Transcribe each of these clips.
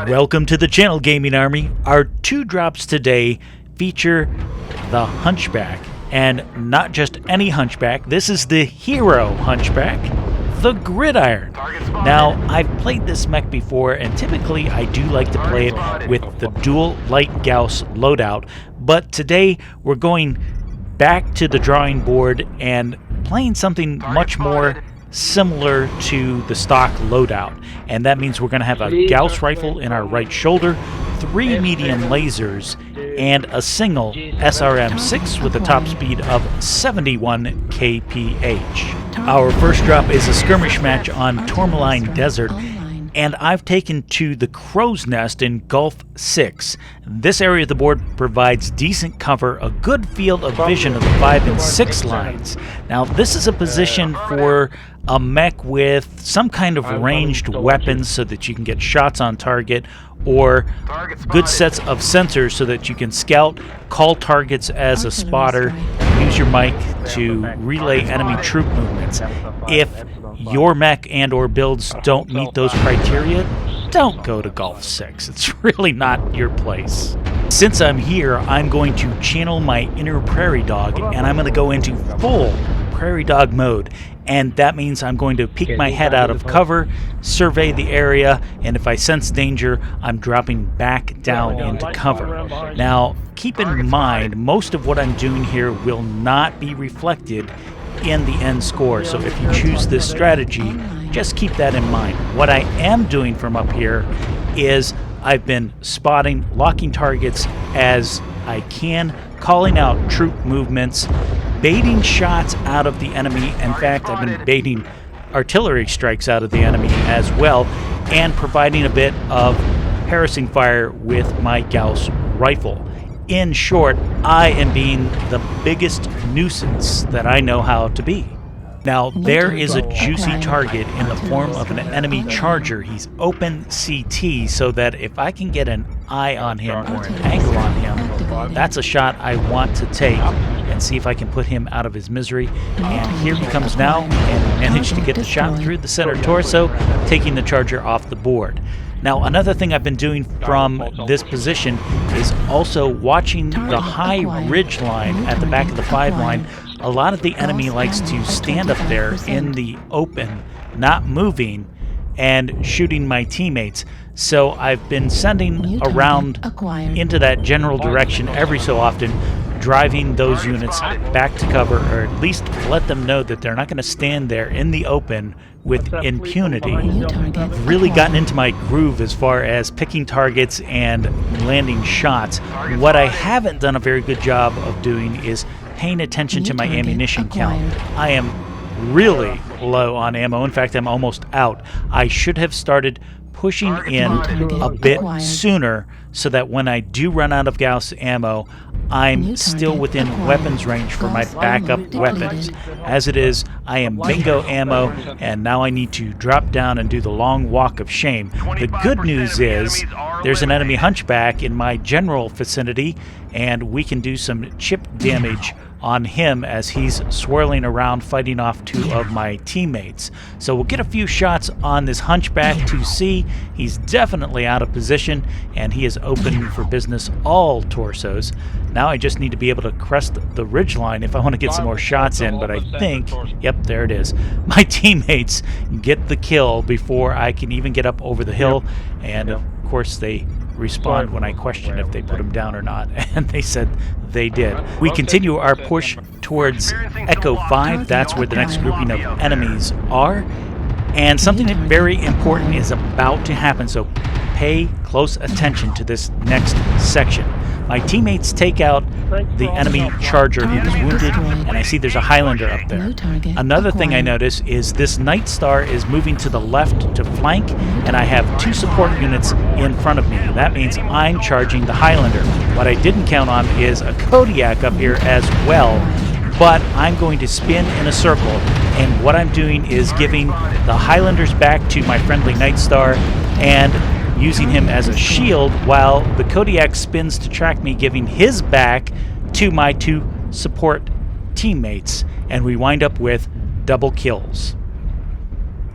Welcome to the channel, Gaming Army. Our two drops today feature the Hunchback, and not just any Hunchback. This is the hero Hunchback, the Gridiron. Now, I've played this mech before, and typically I do like to play it with the dual light Gauss loadout, but today we're going back to the drawing board and playing something much more similar to the stock loadout, and that means we're going to have a Gauss rifle in our right shoulder, 3 medium lasers, and a single SRM-6 with a top speed of 71 kph. Our first drop is a skirmish match on Tourmaline Desert, and I've taken to the Crow's Nest in Gulf 6. This area of the board provides decent cover, a good field of vision of the 5 and 6 lines. Now, this is a position for a mech with some kind of ranged weapons so that you can get shots on target, or good sets of sensors so that you can scout, call targets as a spotter, use your mic to relay enemy troop movements. If your mech and or builds don't meet those criteria, don't go to Gulf 6. It's really not your place. Since I'm here, I'm going to channel my inner prairie dog, and I'm going to go into full prairie dog mode. And that means I'm going to peek my head out of cover, survey the area, and if I sense danger, I'm dropping back down into cover. Now, keep in mind, most of what I'm doing here will not be reflected in the end score, so if you choose this strategy, just keep that in mind. What I am doing from up here is I've been spotting, locking targets as I can, calling out troop movements, baiting shots out of the enemy. In fact, I've been baiting artillery strikes out of the enemy as well, and providing a bit of harassing fire with my Gauss rifle. In short, I am being the biggest nuisance that I know how to be. Now, there is a juicy target in the form of an enemy charger. He's open CT, so that if I can get an eye on him or an angle on him, that's a shot I want to take and see if I can put him out of his misery. And here he comes now, and managed to get the shot through the center torso, taking the charger off the board. Now, another thing I've been doing from this position is also watching the high ridge line at the back of the 5 line. A lot of the enemy likes to stand up there in the open, not moving, and shooting my teammates. So I've been sending around into that general direction every so often, driving those units back to cover, or at least let them know that they're not going to stand there in the open with impunity. I've really gotten into my groove as far as picking targets and landing shots. What I haven't done a very good job of doing is paying attention to my ammunition count. I am really low on ammo. In fact, I'm almost out. I should have started pushing in a bit sooner so that when I do run out of Gauss ammo, I'm still within weapons range for my backup weapons. As it is, I am bingo ammo, and now I need to drop down and do the long walk of shame. The good news is there's an enemy Hunchback in my general vicinity, and we can do some chip damage on him as he's swirling around fighting off 2 of my teammates. So we'll get a few shots on this Hunchback to see. He's definitely out of position, and he is open for business all torsos. Now I just need to be able to crest the ridgeline if I want to get some more shots in, but I think, yep, there it is. My teammates get the kill before I can even get up over the hill, and of course they respond when I question if they put him down or not, and they said they did. We continue our push towards Echo 5. That's where the next grouping of enemies are, and something very important is about to happen, so pay close attention to this next section. My teammates take out the enemy charger who is wounded, and I see there's a Highlander up there. Another thing I notice is this Night Star is moving to the left to flank, and I have 2 support units in front of me. That means I'm charging the Highlander. What I didn't count on is a Kodiak up here as well, but I'm going to spin in a circle, and what I'm doing is giving the Highlanders back to my friendly Night Star, and using him as a shield while the Kodiak spins to track me, giving his back to my 2 support teammates, and we wind up with double kills.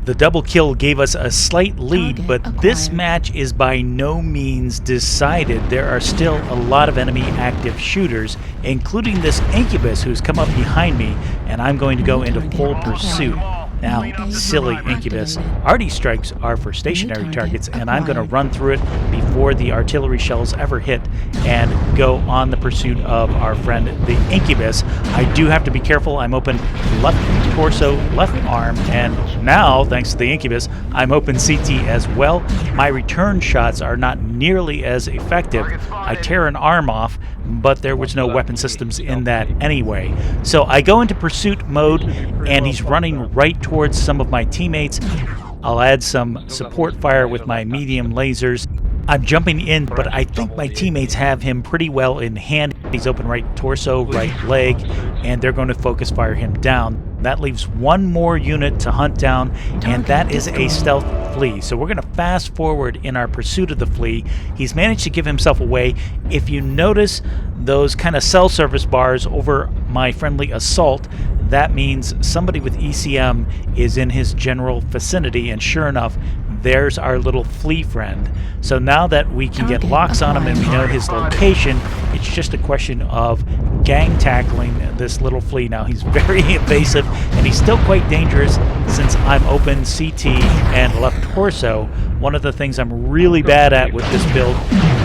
The double kill gave us a slight lead, but this match is by no means decided. There are still a lot of enemy active shooters, including this Incubus who's come up behind me, and I'm going to go into full pursuit. Now, silly Incubus, arty strikes are for stationary targets, and I'm going to run through it before the artillery shells ever hit and go on the pursuit of our friend the Incubus. I do have to be careful. I'm open left torso, left arm, and now, thanks to the Incubus, I'm open CT as well. My return shots are not nearly as effective. I tear an arm off, but there was no weapon systems in that anyway. So I go into pursuit mode, and he's running right towards some of my teammates. I'll add some support fire with my medium lasers. I'm jumping in, but I think my teammates have him pretty well in hand. He's open right torso, right leg, and they're going to focus fire him down. That leaves one more unit to hunt down, and that is a stealth flea. So we're going to fast forward in our pursuit of the flea. He's managed to give himself away. If you notice those kind of cell service bars over my friendly assault, that means somebody with ECM is in his general vicinity, and sure enough, there's our little flea friend. So now that we can get locks on him and we know his location, it's just a question of gang tackling this little flea. Now, he's very evasive, and he's still quite dangerous since I'm open CT and left torso. One of the things I'm really bad at with this build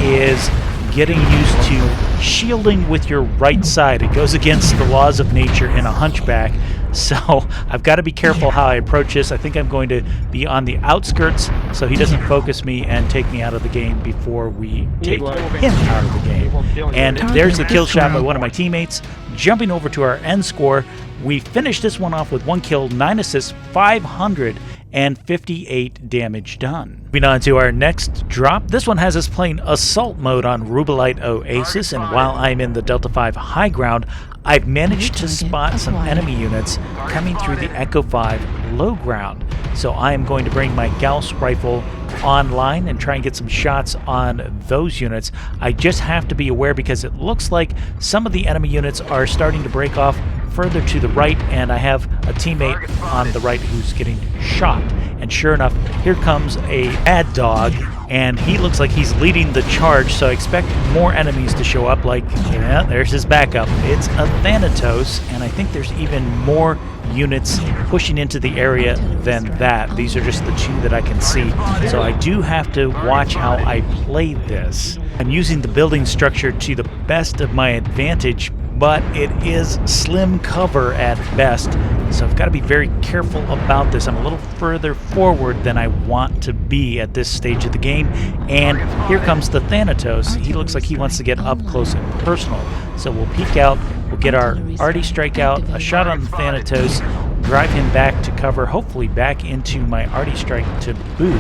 is getting used to shielding with your right side. It goes against the laws of nature in a hunchback, so I've got to be careful how I approach this. I think I'm going to be on the outskirts so he doesn't focus me and take me out of the game before we take him out of the game. And there's the kill shot by one of my teammates. Jumping over to our end score, we finished this one off with 1 kill, 9 assists, 558 damage done. Moving on to our next drop. This one has us playing assault mode on Rubelite Oasis, and while I'm in the Delta 5 high ground, I've managed to spot some enemy units coming through the Echo 5 low ground. So I am going to bring my Gauss rifle online and try and get some shots on those units. I just have to be aware because it looks like some of the enemy units are starting to break off further to the right, and I have a teammate on the right who's getting shot. And sure enough, here comes a mad dog, and he looks like he's leading the charge, so I expect more enemies to show up. Like, yeah, there's his backup. It's a Thanatos, and I think there's even more units pushing into the area than that. These are just the two that I can see, so I do have to watch how I play this. I'm using the building structure to the best of my advantage, but it is slim cover at best, so I've got to be very careful about this. I'm a little further forward than I want to be at this stage of the game, and here comes the Thanatos. He looks like he wants to get up close and personal, so we'll peek out, we'll get our arty strike out, a shot on the Thanatos, drive him back to cover, hopefully back into my arty strike to boot.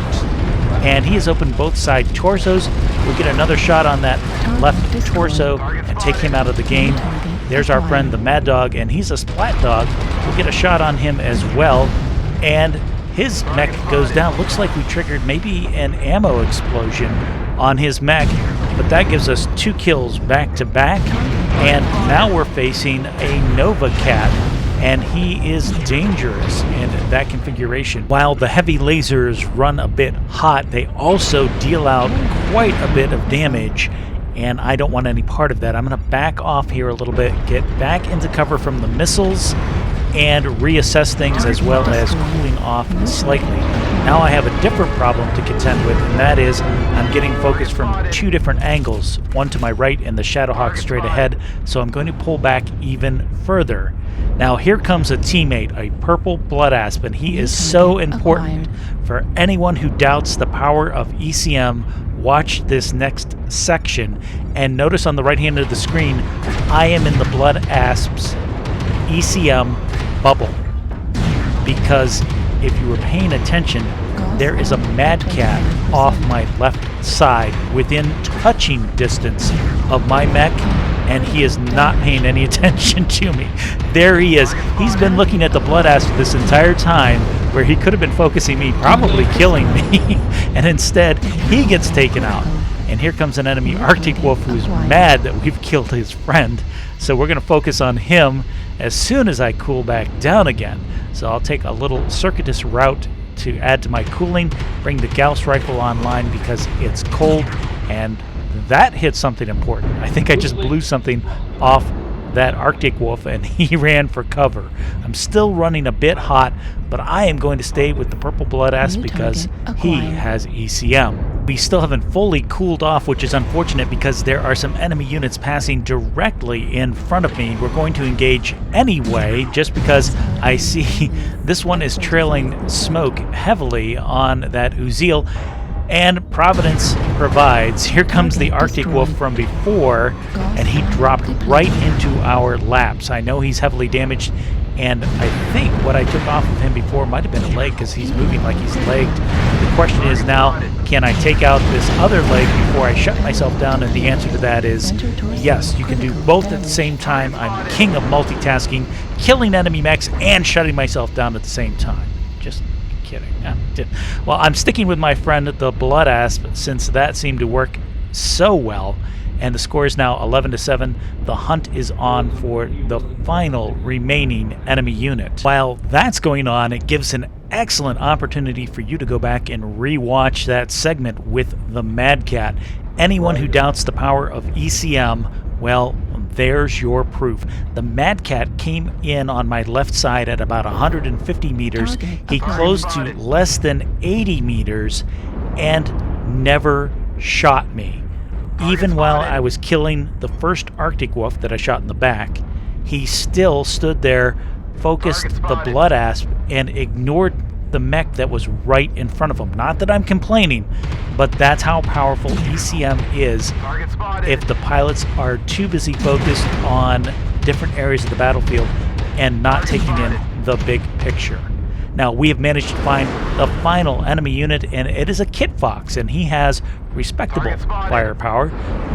And he has opened both side torsos. We'll get another shot on that left torso and take him out of the game. There's our friend the Mad Dog, and he's a splat dog. We'll get a shot on him as well, and his mech goes down. Looks like we triggered maybe an ammo explosion on his mech, but that gives us 2 kills back to back, and now we're facing a Nova Cat, and he is dangerous in that configuration. While the heavy lasers run a bit hot, they also deal out quite a bit of damage, and I don't want any part of that. I'm going to back off here a little bit, get back into cover from the missiles, and reassess things as well as cooling off slightly. Now I have a different problem to contend with, and that is I'm getting focused from 2 different angles, one to my right and the Shadowhawk straight ahead, so I'm going to pull back even further. Now here comes a teammate, a purple blood aspen. He is so important for anyone who doubts the power of ECM. Watch this next section, and notice on the right hand of the screen, I am in the blood asp's ECM bubble, because if you were paying attention, there is a Mad Cat off my left side within touching distance of my mech, and he is not paying any attention to me. There he is. He's been looking at the blood asp this entire time, where he could have been focusing me, probably killing me, and instead he gets taken out. And here comes an enemy Arctic Wolf who's mad that we've killed his friend, so we're going to focus on him as soon as I cool back down again. So I'll take a little circuitous route to add to my cooling, bring the Gauss rifle online because it's cold, and that hit something important. I think I just blew something off that Arctic wolf and he ran for cover. I'm still running a bit hot, but I am going to stay with the purple blood ass because he has ECM. We still haven't fully cooled off, which is unfortunate because there are some enemy units passing directly in front of me. We're going to engage anyway just because I see this one is trailing smoke heavily on that Uzil. And Providence provides. Here comes the Arctic wolf from before, and he dropped right into our laps. I know he's heavily damaged, and I think what I took off of him before might have been a leg because he's moving like he's legged. The question is now, can I take out this other leg before I shut myself down? And the answer to that is yes, you can do both at the same time. I'm king of multitasking, killing enemy mechs and shutting myself down at the same time. Just kidding. Well, I'm sticking with my friend the Blood Asp since that seemed to work so well, and the score is now 11-7. The hunt is on for the final remaining enemy unit. While that's going on, it gives an excellent opportunity for you to go back and re-watch that segment with the Mad Cat. Anyone who doubts the power of ECM, well, there's your proof. The Mad Cat came in on my left side at about 150 meters. He closed to less than 80 meters and never shot me. Even while I was killing the first Arctic wolf that I shot in the back, he still stood there, focused the Blood Asp, and ignored the mech that was right in front of him. Not that I'm complaining, but that's how powerful ECM is if the pilots are too busy focused on different areas of the battlefield and not taking in the big picture. Now, we have managed to find the final enemy unit, and it is a Kit Fox, and he has respectable firepower,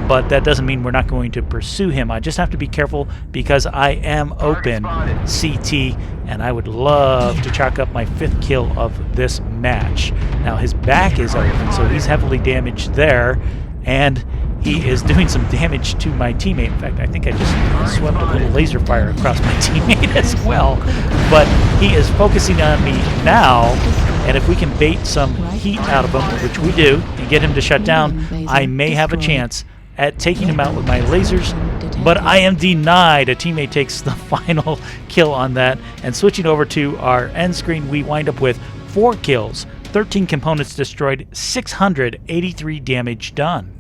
but that doesn't mean we're not going to pursue him. I just have to be careful because I am open CT, and I would love to chalk up my 5th kill of this match. Now, his back is open, so he's heavily damaged there, and he is doing some damage to my teammate. In fact, I think I just swept a little laser fire across my teammate as well. But he is focusing on me now, and if we can bait some heat out of him, which we do, and get him to shut down, I may have a chance at taking him out with my lasers, but I am denied. A teammate takes the final kill on that, and switching over to our end screen, we wind up with 4 kills, 13 components destroyed, 683 damage done.